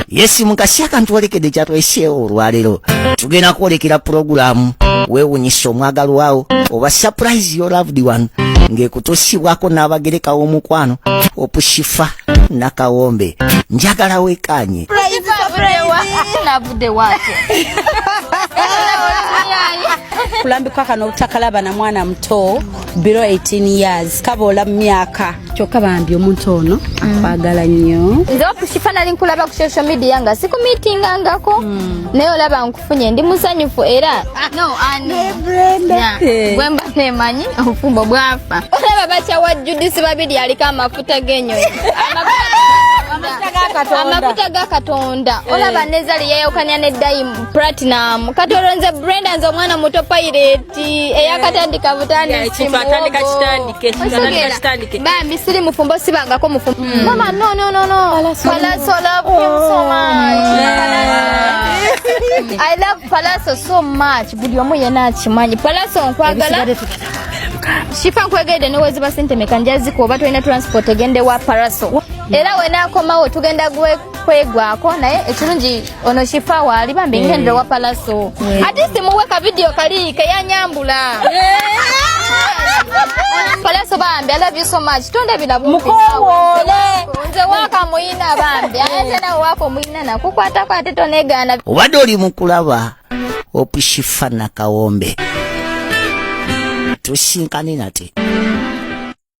Yes mukashaka ntwalekedde kyatweseewo olwaleero tugenda kwolekera pulogulaamu weewunyisa omwagalwa wawo oba surprise your loved one ng'ekutuusibwako n'abagereka w'omukwano Opushifa Nakawombe njagala weekanye kulambikwa kano utakalaba na mwana muto below 18 years kaboola mu myaka kyokka bambi omuntu ono akwagala nnyo nze Opushifa nali nkulaba ku social media nga sikumiitingangako naye olaba nkufunye ndi musanyufu era bwe mba temanyi obufumbo bwafa olaba bakyawa Judisi babiri aliko amafuta g'ennyonyi amafuta ga Katonda olaba Nezali yayawukanya ne Diamond Platinum kati olonze Brenda nze omwana muto pirate eyakatandika butandisi bambi siri mufumbo sibangako mufumbo mama no Palazzo love him so much I love Palazzo so much buli omu yena akimanyi Palazzo nkwagala Shifa nkwegedde ne weziba sente mekanjazi ko batolina transport egende wa Palazzo era wenakomawo tugenda kwegwako naye ekirungi ono Shifa waali bambi ngende wa Palazzo ate simuweka video kali keyanyambula Palazzo bambi I love you so much tonde bilabu mukowole nze waka muina bambi ate na wako muina na kukwata kwate tonegana obadde oli mukulaba Opushifa Nakawombe tusinkane nate